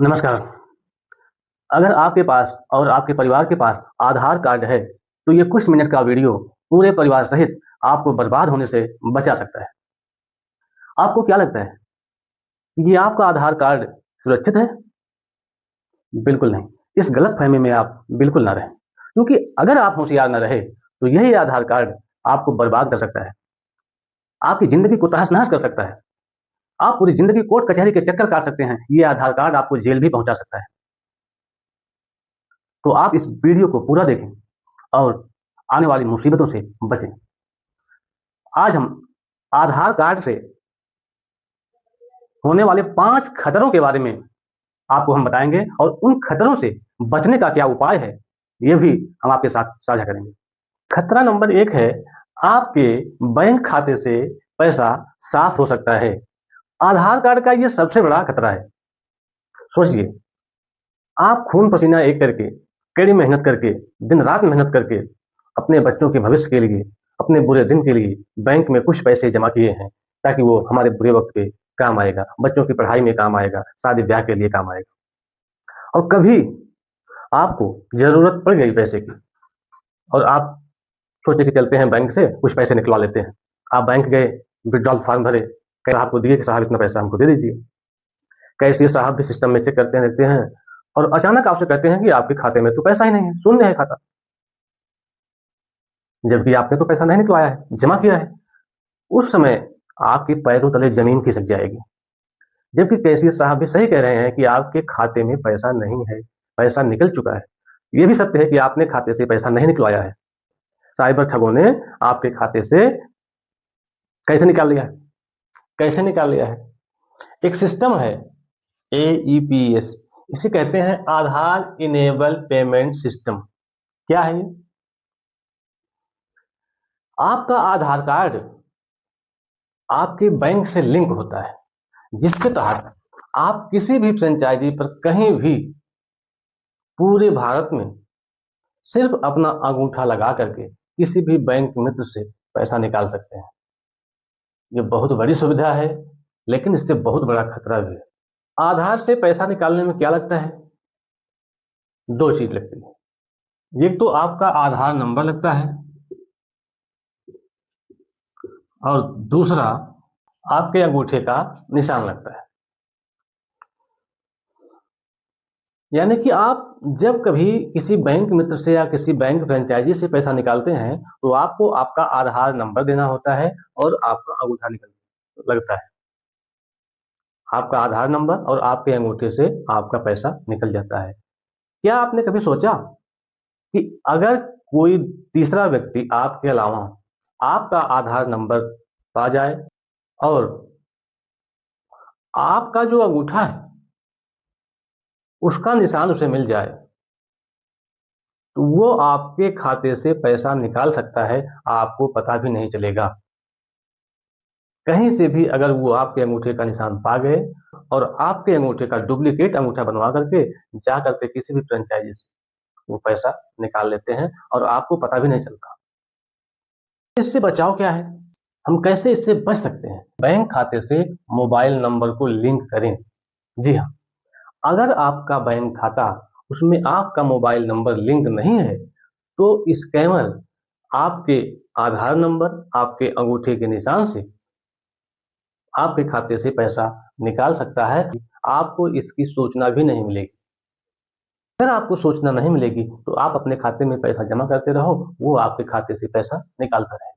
नमस्कार। अगर आपके पास और आपके परिवार के पास आधार कार्ड है, तो ये कुछ मिनट का वीडियो पूरे परिवार सहित आपको बर्बाद होने से बचा सकता है। आपको क्या लगता है कि ये आपका आधार कार्ड सुरक्षित है? बिल्कुल नहीं। इस गलतफ़हमी में आप बिल्कुल ना रहें, क्योंकि अगर आप होशियार न रहे, तो यही आधार कार्ड आपको बर्बाद कर सकता है, आपकी ज़िंदगी को तहस-नहस कर सकता है। आप पूरी ज़िंदगी कोर्ट कचहरी के चक्कर काट सकते हैं, ये आधार कार्ड आपको जेल भी पहुँचा सकता है। तो आप इस वीडियो को पूरा देखें और आने वाली मुसीबतों से बचें। आज हम आधार कार्ड से होने वाले 5 खतरों के बारे में आपको हम बताएँगे और उन खतरों से बचने का क्या उपाय है, ये भी हम आपके साथ साझा करेंगे। खतरा नंबर 1 है, आपके बैंक खाते से पैसा साफ़ हो सकता है। आधार कार्ड का ये सबसे बड़ा खतरा है। सोचिए, आप खून-पसीना एक करके, कड़ी मेहनत करके, दिन-रात मेहनत करके, अपने बच्चों के भविष्य के लिए, अपने बुरे दिन के लिए बैंक में कुछ पैसे जमा किए हैं, ताकि वो हमारे बुरे वक़्त पे काम आएगा, बच्चों की पढ़ाई में काम आएगा, शादी-ब्याह के लिए काम आएगा। और कभी आपको ज़रूरत पड़ गई पैसे की और आप सोचे कि चलते हैं बैंक से कुछ पैसे निकलवा लेते हैं। आप बैंक गए, विथड्रॉल फॉर्म भरे, साहब को दिए कि साहब इतना पैसा हमको दे दीजिए। कैशियर साहब भी सिस्टम में चेक करते हैं, देखते हैं और अचानक आपसे कहते हैं कि आपके खाते में तो पैसा ही नहीं है, शून्य है खाता। जबकि आपने तो पैसा नहीं निकलवाया है, जमा किया है। उस समय आपके पैरों तले ज़मीन खिसक जाएगी। जबकि कैशियर साहब भी सही कह रहे हैं कि आपके खाते में पैसा नहीं है, पैसा निकल चुका है। ये भी सत्य है कि आपने खाते से पैसा नहीं निकलवाया है। साइबर ठगों ने आपके खाते से कैसे निकाल लिया है? कैसे निकाल लिया है? एक सिस्टम है AEPS, इसे कहते हैं आधार इनेबल पेमेंट सिस्टम। क्या है ये? आपका आधार कार्ड आपके बैंक से लिंक होता है, जिसके तहत आप किसी भी फ्रेंचाइजी पर कहीं भी पूरे भारत में सिर्फ अपना अंगूठा लगा करके किसी भी बैंक मित्र से पैसा निकाल सकते हैं। ये बहुत बड़ी सुविधा है, लेकिन इससे बहुत बड़ा खतरा भी है। आधार से पैसा निकालने में क्या लगता है? 2 चीज़ लगती है। एक तो आपका आधार नंबर लगता है और दूसरा आपके अंगूठे का निशान लगता है। यानी कि आप जब कभी किसी बैंक मित्र से या किसी बैंक फ्रेंचाइजी से पैसा निकालते हैं, तो आपको आपका आधार नंबर देना होता है और आपका अंगूठा लगता है। आपका आधार नंबर और आपके अंगूठे से आपका पैसा निकल जाता है। क्या आपने कभी सोचा कि अगर कोई तीसरा व्यक्ति आपके अलावा आपका आधार नंबर पा जाए और आपका जो अंगूठा है, उसका निशान उसे मिल जाए, तो वो आपके खाते से पैसा निकाल सकता है, आपको पता भी नहीं चलेगा। कहीं से भी अगर वो आपके अंगूठे का निशान पा गए और आपके अंगूठे का डुप्लीकेट अंगूठा बनवा करके जा करके किसी भी फ्रेंचाइजी से वो पैसा निकाल लेते हैं और आपको पता भी नहीं चलता। इससे बचाव क्या है? हम कैसे इससे बच सकते हैं? बैंक खाते से मोबाइल नंबर को लिंक करें। जी हाँ, अगर आपका बैंक खाता उसमें आपका मोबाइल नंबर लिंक नहीं है, तो स्कैमर आपके आधार नंबर, आपके अंगूठे के निशान से आपके खाते से पैसा निकाल सकता है। आपको इसकी सूचना भी नहीं मिलेगी। अगर आपको सूचना नहीं मिलेगी, तो आप अपने खाते में पैसा जमा करते रहो, वो आपके खाते से पैसा निकालता रहेगा।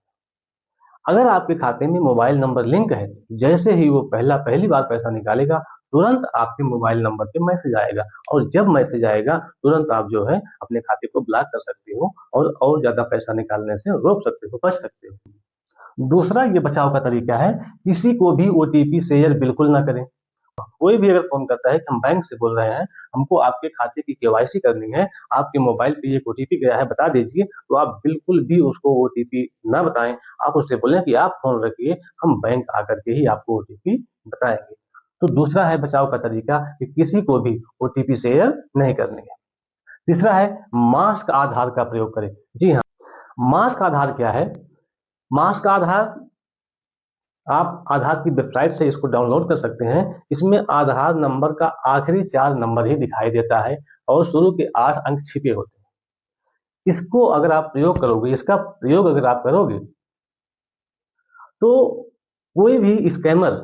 अगर आपके खाते में मोबाइल नंबर लिंक है, जैसे ही वो पहली बार पैसा निकालेगा, तुरंत आपके मोबाइल नंबर पे मैसेज आएगा और जब मैसेज आएगा, तुरंत आप जो है अपने खाते को ब्लॉक कर सकते हो और ज़्यादा पैसा निकालने से रोक सकते हो, बच सकते हो। दूसरा ये बचाव का तरीका है, किसी को भी ओटीपी शेयर बिल्कुल ना करें। कोई भी अगर फ़ोन करता है कि हम बैंक से बोल रहे हैं, हमको आपके खाते की केवाईसी करनी है, आपके मोबाइल पे ये एक ओटीपी गया है, बता दीजिए, तो आप बिल्कुल भी उसको ओटीपी ना बताएँ। आप उससे बोलें कि आप फ़ोन रखिए, हम बैंक आकर के ही आपको ओटीपी बताएँगे। तो दूसरा है बचाव का तरीका कि किसी को भी ओटीपी शेयर नहीं करनी है। तीसरा है मास्क आधार का प्रयोग करें। जी हाँ, मास्क आधार क्या है? मास्क आधार आप आधार की वेबसाइट से इसको डाउनलोड कर सकते हैं। इसमें आधार नंबर का आखिरी 4 नंबर ही दिखाई देता है और शुरू के 8 अंक छिपे होते हैं। इसको अगर आप प्रयोग करोगे, इसका प्रयोग अगर आप करोगे, तो कोई भी स्कैमर,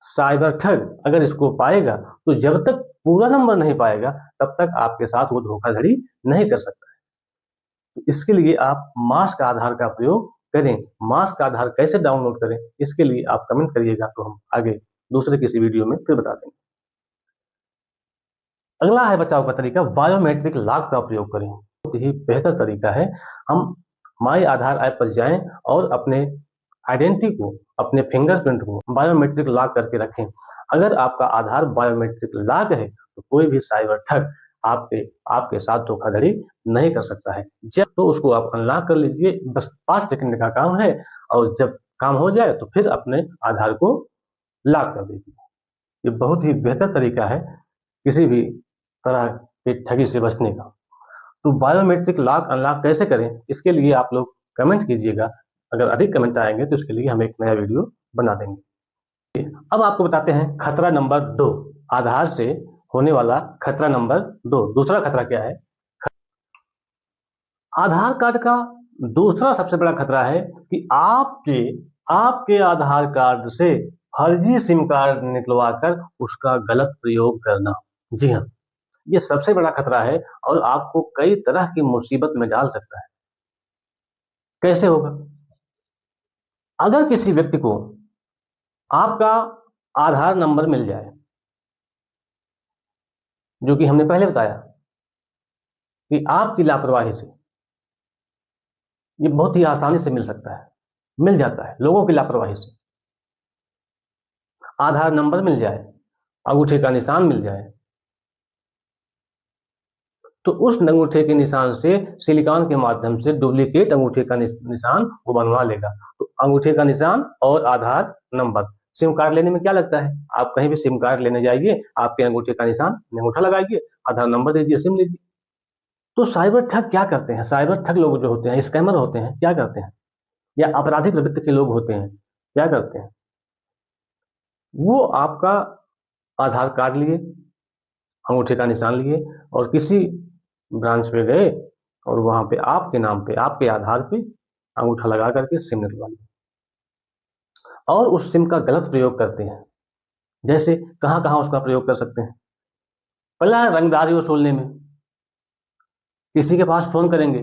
साइबर ठग अगर इसको पाएगा, तो जब तक पूरा नंबर नहीं पाएगा, तब तक आपके साथ वो धोखाधड़ी नहीं कर सकता है। तो इसके लिए आप मास्क आधार का प्रयोग करें। मास्क आधार कैसे डाउनलोड करें, इसके लिए आप कमेंट करिएगा, तो हम आगे दूसरे किसी वीडियो में फिर बता देंगे। अगला है बचाव का तरीका, बायोमेट्रिक लॉक का प्रयोग करें। बहुत ही बेहतर तरीका है। हम माई आधार ऐप पर जाएं और अपने आइडेंटिटी को, अपने फिंगरप्रिंट को बायोमेट्रिक लॉक करके रखें। अगर आपका आधार बायोमेट्रिक लॉक है, तो कोई भी साइबर ठग आपके साथ धोखाधड़ी नहीं कर सकता है। जब तो उसको आप अनलॉक कर लीजिए, बस 5 सेकंड का काम है, और जब काम हो जाए तो फिर अपने आधार को लॉक कर दीजिए। ये बहुत ही बेहतर तरीका है किसी भी तरह के ठगी से बचने का। तो बायोमेट्रिक लॉक अनलॉक कैसे करें, इसके लिए आप लोग कमेंट कीजिएगा। अगर अधिक कमेंट आएंगे तो इसके लिए हम एक नया वीडियो बना देंगे। अब आपको बताते हैं खतरा नंबर 2, आधार से होने वाला खतरा नंबर 2। दूसरा खतरा क्या है? आधार कार्ड का दूसरा सबसे बड़ा खतरा है कि आपके आधार कार्ड से फर्जी सिम कार्ड निकलवाकर उसका गलत प्रयोग करना। जी हाँ, ये सबसे बड़ा खतरा है और आपको कई तरह की मुसीबत में डाल सकता है। कैसे होगा? अगर किसी व्यक्ति को आपका आधार नंबर मिल जाए, जो कि हमने पहले बताया कि आपकी लापरवाही से ये बहुत ही आसानी से मिल सकता है, मिल जाता है लोगों की लापरवाही से। आधार नंबर मिल जाए, अंगूठे का निशान मिल जाए, तो उस अंगूठे के निशान से सिलिकॉन के माध्यम से डुप्लीकेट अंगूठे का निशान वो बनवा लेगा। तो अंगूठे का निशान और आधार नंबर। सिम कार्ड लेने में क्या लगता है? आप कहीं भी सिम कार्ड लेने जाइए, आपके अंगूठे का निशान, अंगूठा लगाइए, आधार नंबर दीजिए, सिम लीजिए। तो साइबर ठग क्या करते हैं? साइबर ठग लोग जो होते हैं, स्कैमर होते हैं, क्या करते हैं, या आपराधिक प्रवृत्ति के लोग होते हैं, क्या करते हैं? वो आपका आधार कार्ड लिए, अंगूठे का निशान लिए और किसी ब्रांच पे गए और वहां पे आपके नाम पे, आपके आधार पे अंगूठा लगा करके सिम निकलवा लिया और उस सिम का गलत प्रयोग करते हैं। जैसे कहां कहां उसका प्रयोग कर सकते हैं? पहला है रंगदारी वसूलने में। किसी के पास फोन करेंगे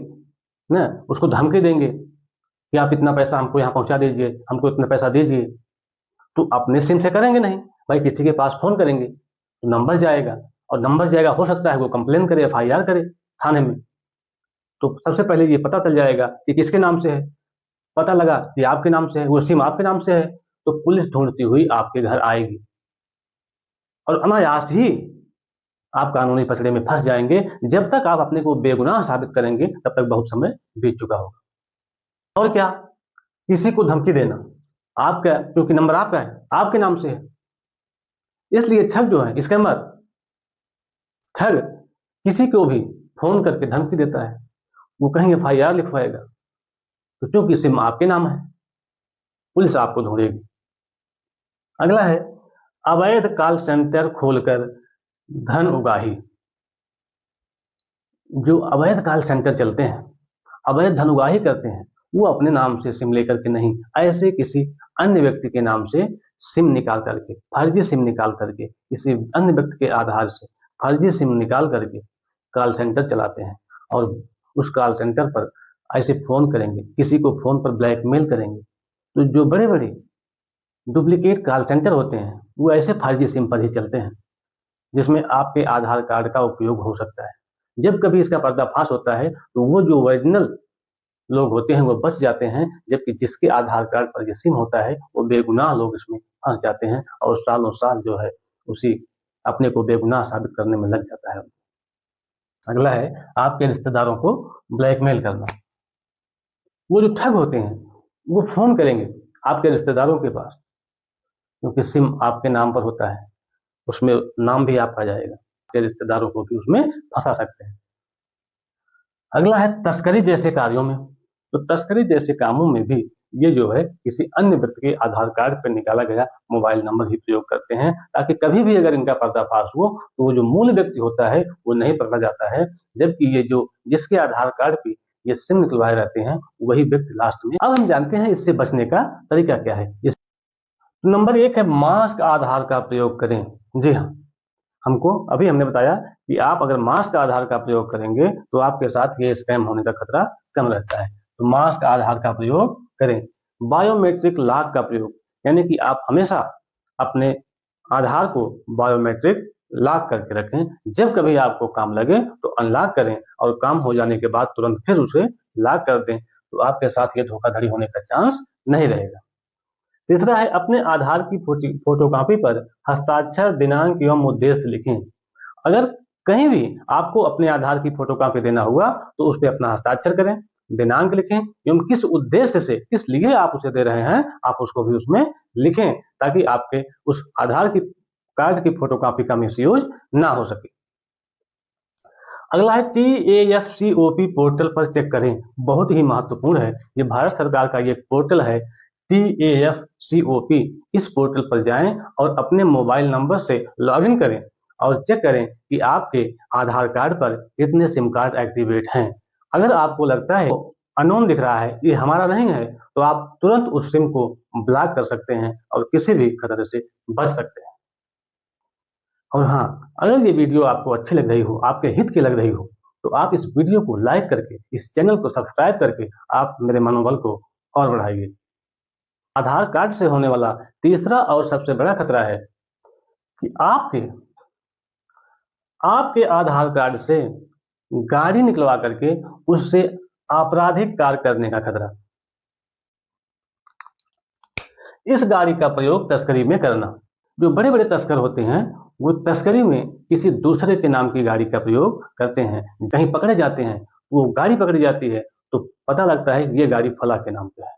ना, उसको धमकी देंगे कि आप इतना पैसा हमको यहाँ पहुंचा दीजिए, हमको इतना पैसा दीजिए। तो अपने सिम से करेंगे नहीं भाई, किसी के पास फोन करेंगे तो नंबर जाएगा, और नंबर जाएगा, हो सकता है वो कंप्लेन करे, FIR करे थाने में। तो सबसे पहले ये पता चल जाएगा कि किसके नाम से है। पता लगा कि आपके नाम से है, वो सिम आपके नाम से है, तो पुलिस ढूंढती हुई आपके घर आएगी और अनायास ही आप कानूनी पचड़े में फंस जाएंगे। जब तक आप अपने को बेगुनाह साबित करेंगे, तब तक बहुत समय बीत चुका होगा। और क्या? किसी को धमकी देना, आपका, क्योंकि नंबर आपका है, आपके नाम से है, इसलिए ठग जो है, स्कैमर ठग किसी को भी फोन करके धमकी देता है, वो कहीं FIR लिखवाएगा। तो क्योंकि सिम आपके नाम है, पुलिस आपको ढूंढेगी। अगला है अवैध कॉल सेंटर खोलकर धन उगाही। जो अवैध कॉल सेंटर चलते हैं, अवैध धन उगाही करते हैं, वो अपने नाम से सिम लेकर के नहीं, ऐसे किसी अन्य व्यक्ति के नाम से सिम निकाल करके, फर्जी सिम निकाल करके, किसी अन्य व्यक्ति के आधार से फर्जी सिम निकाल करके कॉल सेंटर चलाते हैं और उस कॉल सेंटर पर ऐसे फोन करेंगे, किसी को फोन पर ब्लैकमेल करेंगे। तो जो बड़े बड़े डुप्लीकेट कॉल सेंटर होते हैं, वो ऐसे फर्जी सिम पर ही चलते हैं जिसमें आपके आधार कार्ड का उपयोग हो सकता है। जब कभी इसका पर्दाफाश होता है, तो वो जो ओरिजिनल लोग होते हैं वो बच जाते हैं, जबकि जिसके आधार कार्ड पर ये सिम होता है, वो बेगुनाह लोग इसमें फंस जाते हैं और सालों साल जो है उसी अपने को बेगुनाह साबित करने में लग जाता है। अगला है आपके रिश्तेदारों को ब्लैकमेल करना। वो जो ठग होते हैं, वो फोन करेंगे आपके रिश्तेदारों के पास, क्योंकि सिम आपके नाम पर होता है, उसमें नाम भी आपका जाएगा, आपके रिश्तेदारों को भी उसमें फंसा सकते हैं। अगला है तस्करी जैसे कार्यों में। तो तस्करी जैसे कामों में भी ये जो है किसी अन्य व्यक्ति के आधार कार्ड पर निकाला गया मोबाइल नंबर ही प्रयोग करते हैं, ताकि कभी भी अगर इनका पर्दाफाश हो तो वो जो मूल व्यक्ति होता है वो नहीं पकड़ा जाता है, जबकि ये जो जिसके आधार कार्ड पे ये सिम निकलवाए रहते हैं वही व्यक्ति लास्ट में। अब हम जानते हैं इससे बचने का तरीका क्या है। नंबर 1 है मास्क आधार का प्रयोग करें। जी हाँ, अभी हमने बताया कि आप अगर मास्क आधार का प्रयोग करेंगे तो आपके साथ ये स्कैम होने का खतरा कम रहता है। तो मास्क आधार का प्रयोग करें। बायोमेट्रिक लॉक का प्रयोग, यानी कि आप हमेशा अपने आधार को बायोमेट्रिक लॉक करके रखें। जब कभी आपको काम लगे तो अनलॉक करें और काम हो जाने के बाद तुरंत फिर उसे लॉक कर दें, तो आपके साथ ये धोखाधड़ी होने का चांस नहीं रहेगा। तीसरा है अपने आधार की फोटोकॉपी पर हस्ताक्षर, दिनांक एवं उद्देश्य लिखें। अगर कहीं भी आपको अपने आधार की फोटोकॉपी देना हुआ तो उस पर अपना हस्ताक्षर करें, दिनांक लिखें एवं किस उद्देश्य से, किस लिए आप उसे दे रहे हैं, आप उसको भी उसमें लिखें, ताकि आपके उस आधार की कार्ड की फोटोकॉपी का मिसयूज ना हो सके। अगला है TAFCOP पोर्टल पर चेक करें। बहुत ही महत्वपूर्ण है, ये भारत सरकार का ये पोर्टल है TAFCOP। इस पोर्टल पर जाएं और अपने मोबाइल नंबर से लॉगिन करें और चेक करें कि आपके आधार कार्ड पर कितने सिम कार्ड एक्टिवेट हैं। अगर आपको लगता है अननोन दिख रहा है, ये हमारा नहीं है, तो आप तुरंत उस सिम को ब्लॉक कर सकते हैं और किसी भी खतरे से बच सकते हैं। और हाँ, अगर ये वीडियो आपको अच्छी लग रही हो, आपके हित की लग रही हो, तो आप इस वीडियो को लाइक करके, इस चैनल को सब्सक्राइब करके आप मेरे मनोबल को और बढ़ाइए। आधार कार्ड से होने वाला तीसरा और सबसे बड़ा खतरा है कि आपके आधार कार्ड से गाड़ी निकलवा करके उससे आपराधिक कार्य करने का खतरा। इस गाड़ी का प्रयोग तस्करी में करना। जो बड़े बड़े तस्कर होते हैं वो तस्करी में किसी दूसरे के नाम की गाड़ी का प्रयोग करते हैं। कहीं पकड़े जाते हैं, वो गाड़ी पकड़ी जाती है तो पता लगता है ये गाड़ी फला के नाम पे है।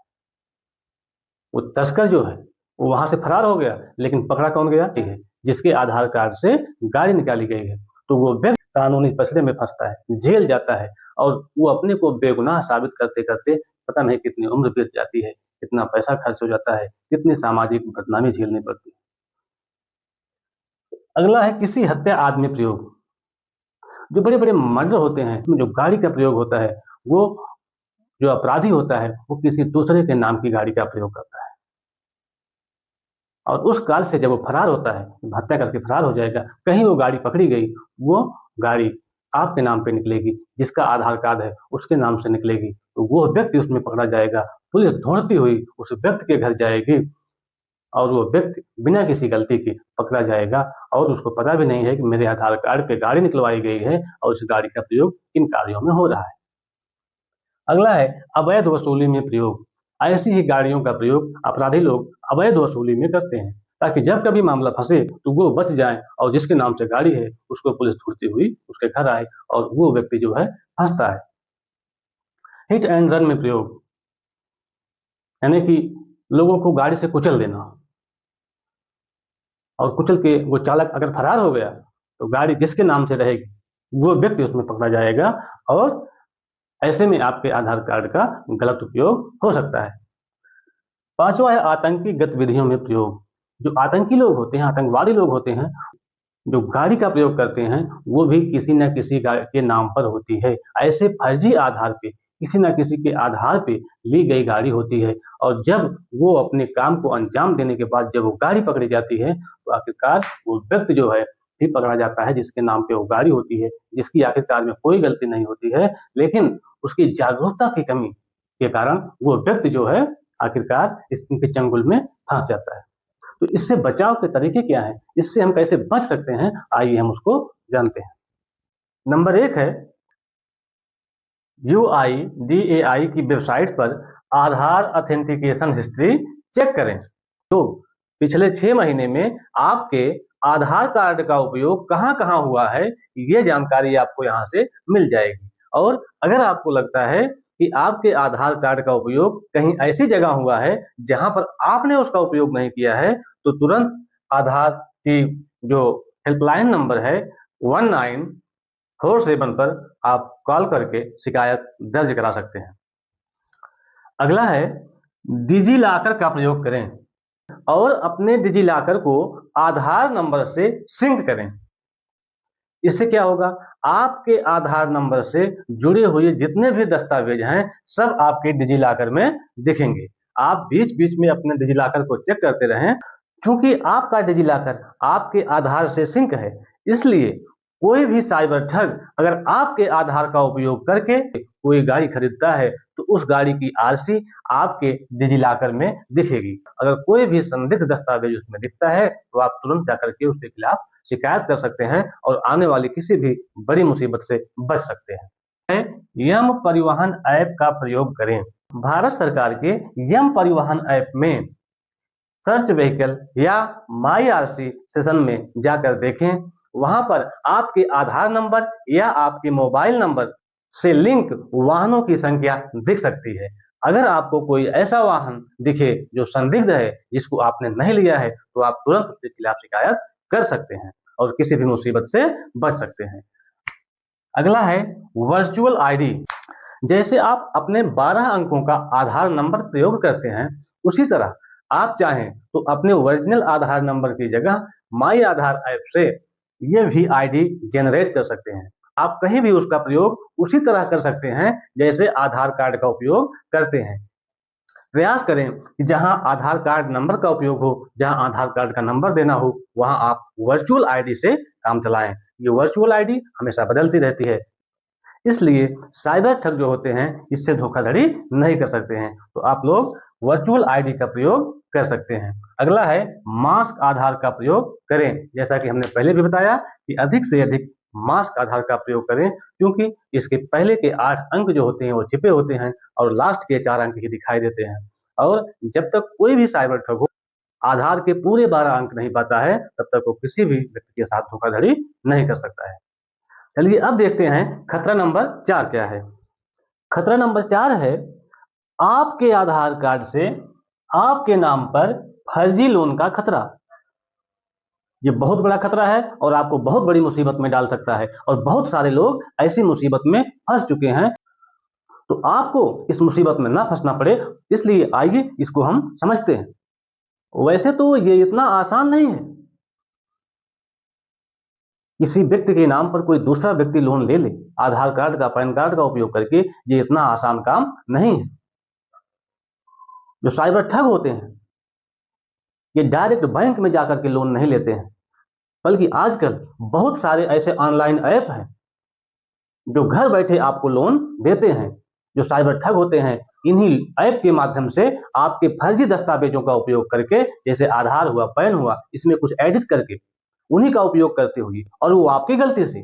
वो तस्कर जो है वो वहां से फरार हो गया, लेकिन पकड़ा कौन गया है? जिसके आधार कार्ड से गाड़ी निकाली गई है। तो वो व्यक्ति कानूनी पसड़े में फंसता है, जेल जाता है और वो अपने को बेगुनाह साबित करते करते पता नहीं कितनी उम्र बीत जाती है, कितना पैसा खर्च हो जाता है, कितनी सामाजिक बदनामी झेलनी पड़ती है। अगला है किसी हत्या आदि में प्रयोग। जो बड़े बड़े मर्डर होते हैं उसमें जो गाड़ी का प्रयोग होता है, वो जो अपराधी होता है वो किसी दूसरे के नाम की गाड़ी का प्रयोग करता है और उस कार से जब वो फरार होता है, हत्या करके फरार हो जाएगा, कहीं वो गाड़ी पकड़ी गई, वो गाड़ी आपके नाम पे निकलेगी, जिसका आधार कार्ड है उसके नाम से निकलेगी, तो वो व्यक्ति उसमें पकड़ा जाएगा। पुलिस ढूंढती हुई उस व्यक्ति के घर जाएगी और वो व्यक्ति बिना किसी गलती के पकड़ा जाएगा और उसको पता भी नहीं है कि मेरे आधार कार्ड पे गाड़ी निकलवाई गई है और उस गाड़ी का प्रयोग किन कार्यों में हो रहा है। अगला है अवैध वसूली में प्रयोग। ऐसी ही गाड़ियों का प्रयोग अपराधी लोग अवैध वसूली में करते हैं, ताकि जब कभी मामला फंसे तो वो बच जाए और जिसके नाम से गाड़ी है उसको पुलिस ढूंढती हुई उसके घर आए और वो व्यक्ति जो है फंसता है। हिट एंड रन में प्रयोग, यानी कि लोगों को गाड़ी से कुचल देना और कुचल के वो चालक अगर फरार हो गया तो गाड़ी जिसके नाम से रहेगी वो व्यक्ति उसमें पकड़ा जाएगा और ऐसे में आपके आधार कार्ड का गलत उपयोग हो सकता है। पांचवा है आतंकी गतिविधियों में प्रयोग। जो आतंकी लोग होते हैं, आतंकवादी लोग होते हैं, जो गाड़ी का प्रयोग करते हैं वो भी किसी न किसी के नाम पर होती है। ऐसे फर्जी आधार पे किसी न किसी के आधार पे ली गई गाड़ी होती है और जब वो अपने काम को अंजाम देने के बाद जब वो गाड़ी पकड़ी जाती है तो आखिरकार वो व्यक्ति जो है भी पकड़ा जाता है जिसके नाम पे वो गाड़ी होती है, जिसकी आखिरकार में कोई गलती नहीं होती है, लेकिन उसकी जागरूकता की कमी के कारण वो व्यक्ति जो है आखिरकार इनके चंगुल में फंस जाता है। तो इससे बचाव के तरीके क्या हैं, इससे हम कैसे बच सकते हैं, आइए हम उसको जानते हैं। नंबर 1 है UIDAI की वेबसाइट पर आधार ऑथेंटिकेशन हिस्ट्री चेक करें। तो पिछले 6 महीने में आपके आधार कार्ड का उपयोग कहां कहां हुआ है, ये जानकारी आपको यहां से मिल जाएगी। और अगर आपको लगता है कि आपके आधार कार्ड का उपयोग कहीं ऐसी जगह हुआ है जहां पर आपने उसका उपयोग नहीं किया है, तो तुरंत आधार की जो हेल्पलाइन नंबर है 1947 पर आप कॉल करके शिकायत दर्ज करा सकते हैं। अगला है डिजी लॉकर का प्रयोग करें और अपने डिजी लॉकर को आधार नंबर से सिंक करें। इससे क्या होगा, आपके आधार नंबर से जुड़े हुए जितने भी दस्तावेज हैं सब आपके डिजी लॉकर में दिखेंगे। आप बीच बीच में अपने डिजी लॉकर को चेक करते रहें, क्योंकि आपका डिजी लॉकर आपके आधार से सिंक है। इसलिए कोई भी साइबर ठग अगर आपके आधार का उपयोग करके कोई गाड़ी खरीदता है तो उस गाड़ी की आरसी आपके डिजी लॉकर में दिखेगी। अगर कोई भी संदिग्ध दस्तावेज उसमें दिखता है तो आप तुरंत जाकर के उसके खिलाफ शिकायत कर सकते हैं और आने वाली किसी भी बड़ी मुसीबत से बच सकते हैं। यम परिवहन ऐप का प्रयोग करें। भारत सरकार के यम परिवहन ऐप में सर्च व्हीकल या माई आरसी सेशन में जाकर देखें। वहां पर आपके आधार नंबर या आपके मोबाइल नंबर से लिंक वाहनों की संख्या दिख सकती है। अगर आपको कोई ऐसा वाहन दिखे जो संदिग्ध है, जिसको आपने नहीं लिया है, तो आप तुरंत उसके खिलाफ शिकायत कर सकते हैं और किसी भी मुसीबत से बच सकते हैं। अगला है वर्चुअल आईडी। जैसे आप अपने 12 अंकों का आधार नंबर प्रयोग करते हैं, उसी तरह आप चाहें तो अपने ओरिजिनल आधार नंबर की जगह माई आधार ऐप से ये भी आईडी जनरेट कर सकते हैं। आप कहीं भी उसका प्रयोग उसी तरह कर सकते हैं जैसे आधार कार्ड का उपयोग करते हैं। प्रयास करें कि जहां आधार कार्ड नंबर का उपयोग हो, जहां आधार कार्ड का नंबर देना हो, वहां आप वर्चुअल आईडी से काम चलाएं। ये वर्चुअल आईडी हमेशा बदलती रहती है, इसलिए साइबर ठग जो होते हैं इससे धोखाधड़ी नहीं कर सकते हैं। तो आप लोग वर्चुअल आईडी का प्रयोग कर सकते हैं। अगला है मास्क आधार का प्रयोग करें। जैसा कि हमने पहले भी बताया कि अधिक से अधिक मास्क आधार का प्रयोग करें, क्योंकि इसके पहले के 8 अंक जो होते हैं वो छिपे होते हैं और लास्ट के 4 अंक ही दिखाई देते हैं। और जब तक कोई भी साइबर ठग हो आधार के पूरे 12 अंक नहीं पाता है, तब तक वो किसी भी व्यक्ति के साथ धोखाधड़ी नहीं कर सकता है। चलिए अब देखते हैं खतरा नंबर 4 क्या है। खतरा नंबर 4 है आपके आधार कार्ड से आपके नाम पर फर्जी लोन का खतरा। ये बहुत बड़ा खतरा है और आपको बहुत बड़ी मुसीबत में डाल सकता है, और बहुत सारे लोग ऐसी मुसीबत में फंस चुके हैं। तो आपको इस मुसीबत में ना फंसना पड़े, इसलिए आइए इसको हम समझते हैं। वैसे तो ये इतना आसान नहीं है, किसी व्यक्ति के नाम पर कोई दूसरा व्यक्ति लोन ले ले आधार कार्ड का, पैन कार्ड का उपयोग करके, ये इतना आसान काम नहीं है। जो साइबर ठग होते हैं ये डायरेक्ट बैंक में जाकर के लोन नहीं लेते हैं, बल्कि आजकल बहुत सारे ऐसे ऑनलाइन ऐप हैं जो घर बैठे आपको लोन देते हैं। जो साइबर ठग होते हैं इन्हीं ऐप के माध्यम से आपके फर्जी दस्तावेजों का उपयोग करके, जैसे आधार हुआ, पैन हुआ, इसमें कुछ एडिट करके उन्हीं का उपयोग करते हुए, और वो आपकी गलती से,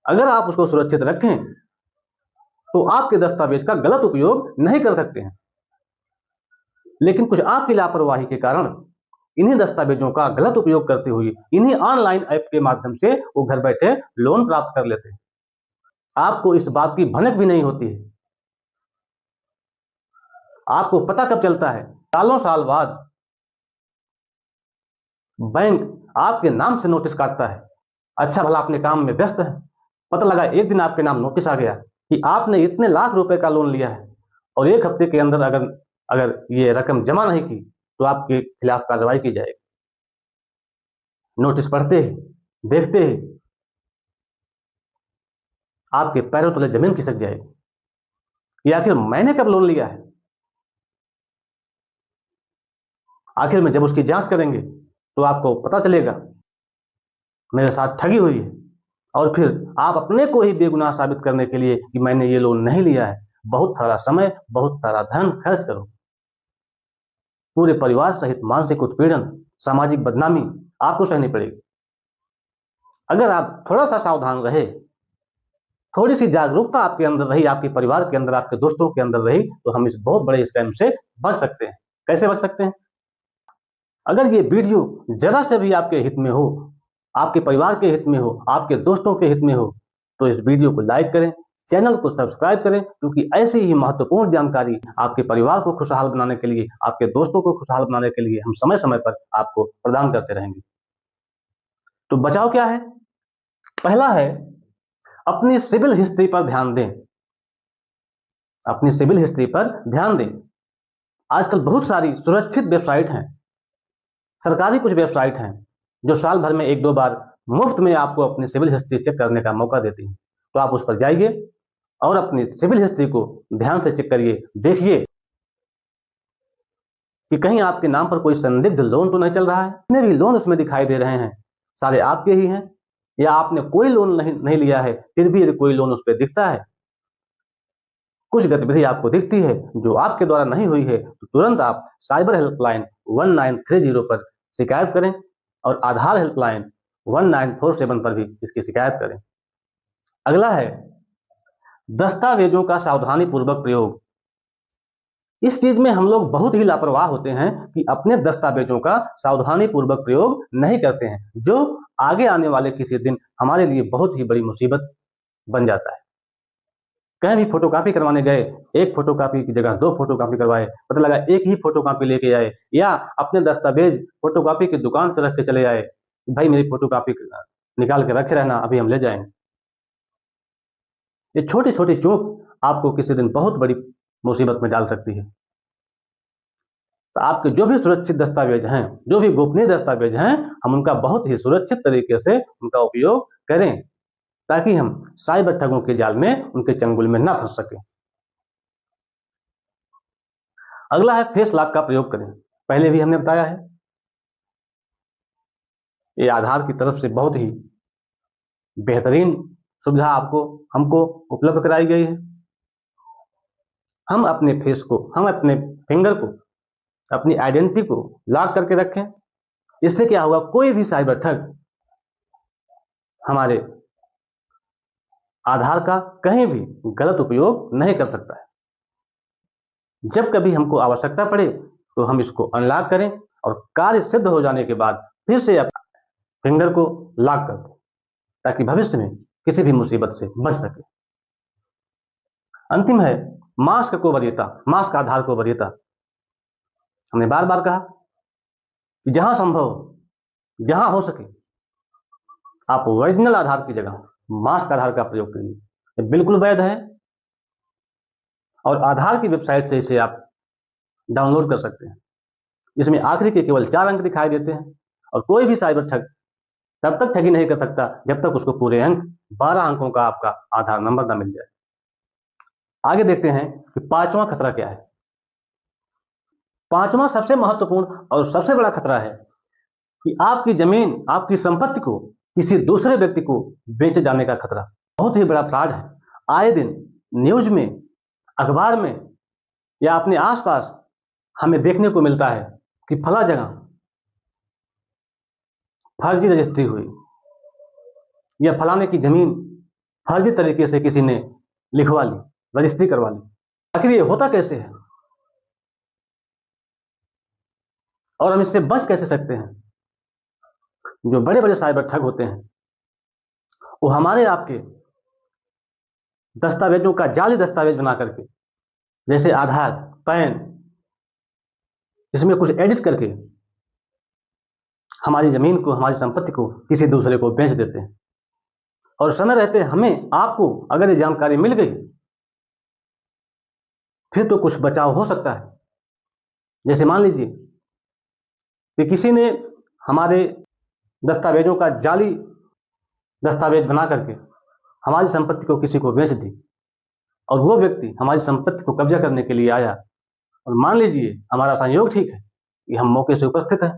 अगर आप उसको सुरक्षित रखें तो आपके दस्तावेज का गलत उपयोग नहीं कर सकते हैं। लेकिन कुछ आपकी लापरवाही के कारण इन्हीं दस्तावेजों का गलत उपयोग करते हुए इन्हीं ऑनलाइन ऐप के माध्यम से वो घर बैठे लोन प्राप्त कर लेते हैं। आपको इस बात की भनक भी नहीं होती है। आपको पता कब चलता है? सालों साल बाद बैंक आपके नाम से नोटिस काटता है। अच्छा भला अपने काम में व्यस्त है, पता लगा एक दिन आपके नाम नोटिस आ गया कि आपने इतने लाख रुपए का लोन लिया है और 1 हफ्ते के अंदर अगर ये रकम जमा नहीं की तो आपके खिलाफ कार्रवाई की जाएगी। नोटिस पढ़ते ही, देखते ही आपके पैरों तले जमीन खिसक जाएगी कि आखिर मैंने कब लोन लिया है। आखिर में जब उसकी जांच करेंगे तो आपको पता चलेगा मेरे साथ ठगी हुई है, और फिर आप अपने को ही बेगुनाह साबित करने के लिए कि मैंने ये लोन नहीं लिया है, बहुत सारा समय, बहुत सारा धन खर्च करो। पूरे परिवार सहित मानसिक उत्पीड़न, सामाजिक बदनामी आपको सहनी पड़ेगी। अगर आप थोड़ा सा सावधान रहे, थोड़ी सी जागरूकता आपके अंदर रही, आपके परिवार के अंदर, आपके दोस्तों के अंदर रही, तो हम इस बहुत बड़े स्कैम से बच सकते हैं। कैसे बच सकते हैं? अगर ये वीडियो जरा से भी आपके हित में हो, आपके परिवार के हित में हो, आपके दोस्तों के हित में हो, तो इस वीडियो को लाइक करें, चैनल को सब्सक्राइब करें, क्योंकि ऐसी ही महत्वपूर्ण जानकारी आपके परिवार को खुशहाल बनाने के लिए, आपके दोस्तों को खुशहाल बनाने के लिए हम समय समय पर आपको प्रदान करते रहेंगे। तो बचाव क्या है? पहला है अपनी सिविल हिस्ट्री पर ध्यान दें। अपनी सिविल हिस्ट्री पर ध्यान दें। आजकल बहुत सारी सुरक्षित वेबसाइट हैं, सरकारी कुछ वेबसाइट हैं जो साल भर में 1-2 बार मुफ्त में आपको अपनी सिविल हिस्ट्री चेक करने का मौका देती हैं। तो आप उस पर जाइए और अपनी सिविल हिस्ट्री को ध्यान से चेक करिए, देखिए कि कहीं आपके नाम पर कोई संदिग्ध लोन तो नहीं चल रहा है। जितने भी लोन उसमें दिखाई दे रहे हैं सारे आपके ही हैं, या आपने कोई लोन नहीं लिया है, फिर भी यदि कोई लोन उस पर दिखता है, कुछ गतिविधि आपको दिखती है जो आपके द्वारा नहीं हुई है, तो तुरंत आप साइबर हेल्पलाइन 1930 पर शिकायत करें और आधार हेल्पलाइन 1947 पर भी इसकी शिकायत करें। अगला है दस्तावेजों का सावधानी पूर्वक प्रयोग। इस चीज में हम लोग बहुत ही लापरवाह होते हैं कि अपने दस्तावेजों का सावधानी पूर्वक प्रयोग नहीं करते हैं, जो आगे आने वाले किसी दिन हमारे लिए बहुत ही बड़ी मुसीबत बन जाता है। कहीं भी फोटोकॉपी करवाने गए, एक फोटोकॉपी की जगह 2 फोटोकॉपी करवाए, पता लगा एक ही फोटोकॉपी लेके आए, या अपने दस्तावेज फोटोकॉपी की दुकान पर रख के चले आए, भाई मेरी फोटोकॉपी निकाल के रखे रहना, अभी हम ले जाएंगे। ये छोटी छोटी चूक आपको किसी दिन बहुत बड़ी मुसीबत में डाल सकती है। तो आपके जो भी सुरक्षित दस्तावेज हैं, जो भी गोपनीय दस्तावेज हैं, हम उनका बहुत ही सुरक्षित तरीके से उनका उपयोग करें, ताकि हम साइबर ठगों के जाल में, उनके चंगुल में ना फंस सके। अगला है फेस लॉक का प्रयोग करें। पहले भी हमने बताया है, ये आधार की तरफ से बहुत ही बेहतरीन सुविधा आपको हमको उपलब्ध कराई गई है। हम अपने फेस को, हम अपने फिंगर को, अपनी आइडेंटिटी को लॉक करके रखें। इससे क्या होगा, कोई भी साइबर ठग हमारे आधार का कहीं भी गलत उपयोग नहीं कर सकता है। जब कभी हमको आवश्यकता पड़े तो हम इसको अनलॉक करें और कार्य सिद्ध हो जाने के बाद फिर से फिंगर को लॉक कर दें, ताकि भविष्य में किसी भी मुसीबत से बच सके। अंतिम है मास्क को वरीयता, मास्क आधार को वरीयता। हमने बार बार कहा कि जहां संभव, जहां हो सके, आप ओरिजिनल आधार की जगह मास्क आधार का प्रयोग करिए। ये बिल्कुल वैध है और आधार की वेबसाइट से इसे आप डाउनलोड कर सकते हैं। इसमें आखिरी के केवल 4 अंक दिखाई देते हैं और कोई भी साइबर ठग तब तक ठगी नहीं कर सकता जब तक उसको पूरे अंक 12 अंकों का आपका आधार नंबर ना मिल जाए। आगे देखते हैं कि 5वां खतरा क्या है। 5वां सबसे महत्वपूर्ण और सबसे बड़ा खतरा है कि आपकी जमीन, आपकी संपत्ति को किसी दूसरे व्यक्ति को बेचे जाने का खतरा। बहुत ही बड़ा फ्रॉड है। आए दिन न्यूज में, अखबार में या अपने आसपास हमें देखने को मिलता है कि फला जगह फर्जी रजिस्ट्री हुई, या फलाने की जमीन फर्जी तरीके से किसी ने लिखवा ली, रजिस्ट्री करवा ली। आखिर ये होता कैसे है और हम इससे बच कैसे सकते हैं? जो बड़े बड़े साइबर ठग होते हैं वो हमारे आपके दस्तावेजों का जाली दस्तावेज बना करके, जैसे आधार, पैन, इसमें कुछ एडिट करके हमारी जमीन को, हमारी संपत्ति को किसी दूसरे को बेच देते हैं। और समय रहते हमें, आपको अगर ये जानकारी मिल गई फिर तो कुछ बचाव हो सकता है। जैसे मान लीजिए कि किसी ने हमारे दस्तावेजों का जाली दस्तावेज बना करके हमारी संपत्ति को किसी को बेच दी और वो व्यक्ति हमारी संपत्ति को कब्जा करने के लिए आया, और मान लीजिए हमारा संयोग ठीक है कि हम मौके से उपस्थित हैं,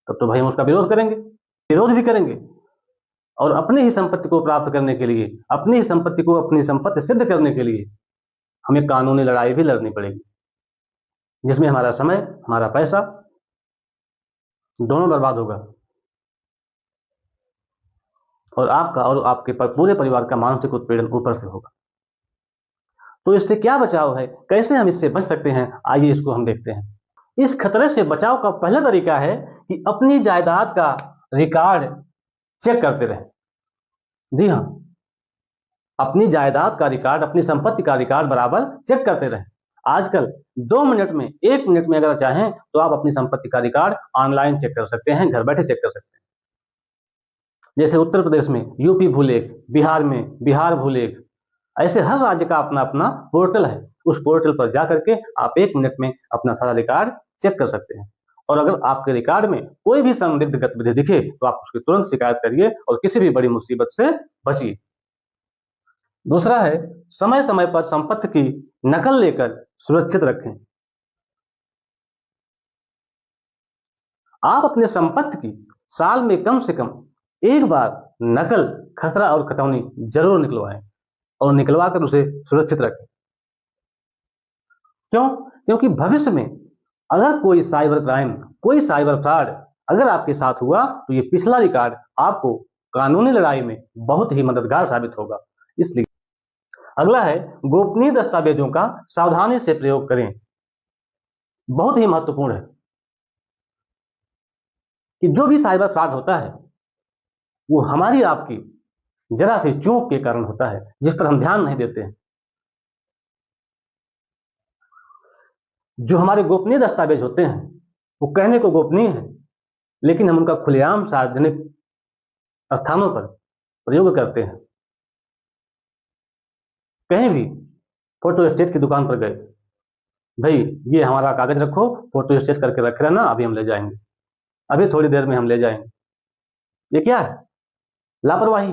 तब तो भाई हम उसका विरोध करेंगे, विरोध भी करेंगे और अपनी ही संपत्ति को प्राप्त करने के लिए, अपनी ही संपत्ति को, अपनी संपत्ति सिद्ध करने के लिए हमें कानूनी लड़ाई भी लड़नी पड़ेगी, जिसमें हमारा समय, हमारा पैसा दोनों बर्बाद होगा और आपका और आपके पूरे परिवार का मानसिक उत्पीड़न ऊपर से होगा। तो इससे क्या बचाव है, कैसे हम इससे बच सकते हैं, आइए इसको हम देखते हैं। इस खतरे से बचाव का पहला तरीका है कि अपनी जायदाद का रिकॉर्ड चेक करते रहें। जी हाँ, अपनी जायदाद का रिकॉर्ड, अपनी संपत्ति का रिकॉर्ड बराबर चेक करते रहें। आजकल 2 मिनट में, 1 मिनट में अगर चाहें तो आप अपनी संपत्ति का रिकॉर्ड ऑनलाइन चेक कर सकते हैं, घर बैठे चेक कर सकते हैं। जैसे उत्तर प्रदेश में यूपी भूलेख, बिहार में बिहार भूलेख, ऐसे हर राज्य का अपना अपना पोर्टल है। उस पोर्टल पर जा करके आप 1 मिनट में अपना सारा रिकॉर्ड चेक कर सकते हैं। और अगर आपके रिकॉर्ड में कोई भी संदिग्ध गतिविधि दिखे तो आप उसकी तुरंत शिकायत करिए और किसी भी बड़ी मुसीबत से बचिए। दूसरा है, समय समय पर संपत्ति की नकल लेकर सुरक्षित रखें। आप अपने संपत्ति की साल में कम से कम एक बार नकल, खसरा और खतौनी जरूर निकलवाएं और निकलवा कर उसे सुरक्षित रखें। क्यों? क्योंकि भविष्य में अगर कोई साइबर क्राइम, कोई साइबर फ्रॉड अगर आपके साथ हुआ तो ये पिछला रिकॉर्ड आपको कानूनी लड़ाई में बहुत ही मददगार साबित होगा। इसलिए अगला है, गोपनीय दस्तावेजों का सावधानी से प्रयोग करें। बहुत ही महत्वपूर्ण है कि जो भी साइबर फ्रॉड होता है वो हमारी आपकी जरा सी चूक के कारण होता है, जिस पर हम ध्यान नहीं देते हैं। जो हमारे गोपनीय दस्तावेज होते हैं वो कहने को गोपनीय है, लेकिन हम उनका खुलेआम सार्वजनिक स्थानों पर प्रयोग करते हैं। कहीं भी फोटो स्टेट की दुकान पर गए, भाई ये हमारा कागज रखो, फोटो स्टेट करके रख रहना, अभी हम ले जाएंगे, अभी थोड़ी देर में हम ले जाएंगे। ये क्या है? लापरवाही।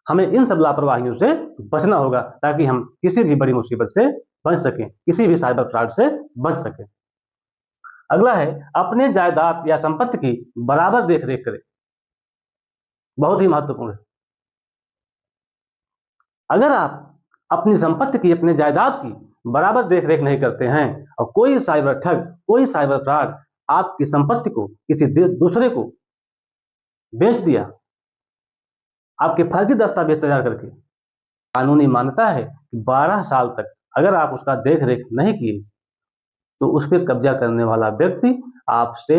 हमें इन सब लापरवाहियों से बचना होगा ताकि हम किसी भी बड़ी मुसीबत से बच सकें, किसी भी साइबर फ्रॉड से बच सकें। अगला है, अपने जायदाद या संपत्ति की बराबर देखरेख करें। बहुत ही महत्वपूर्ण है। अगर आप अपनी संपत्ति की, अपने जायदाद की बराबर देखरेख नहीं करते हैं और कोई साइबर ठग, कोई साइबर फ्रॉड आपकी संपत्ति को किसी दूसरे को बेच दिया, आपके फर्जी दस्तावेज तैयार करके, कानूनी मान्यता है कि 12 साल तक अगर आप उसका देख रेख नहीं किए तो उस पर कब्जा करने वाला व्यक्ति आपसे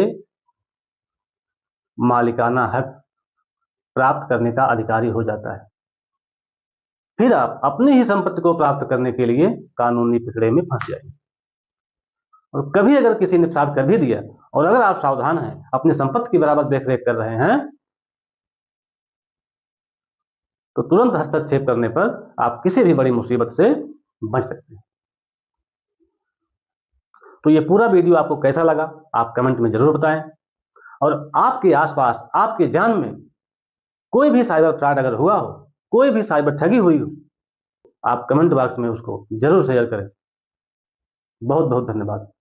मालिकाना हक प्राप्त करने का अधिकारी हो जाता है। फिर आप अपनी ही संपत्ति को प्राप्त करने के लिए कानूनी पिछड़े में फंस जाएंगे। और कभी अगर किसी ने फ्रॉड कर भी दिया और अगर आप सावधान हैं, अपनी संपत्ति की बराबर देखरेख कर रहे हैं, तो तुरंत हस्तक्षेप करने पर आप किसी भी बड़ी मुसीबत से बच सकते हैं। तो ये पूरा वीडियो आपको कैसा लगा आप कमेंट में जरूर बताएं। और आपके आसपास, आपके जान में कोई भी साइबर फ्रॉड अगर हुआ हो, कोई भी साइबर ठगी हुई हो, आप कमेंट बॉक्स में उसको जरूर शेयर करें। बहुत बहुत धन्यवाद।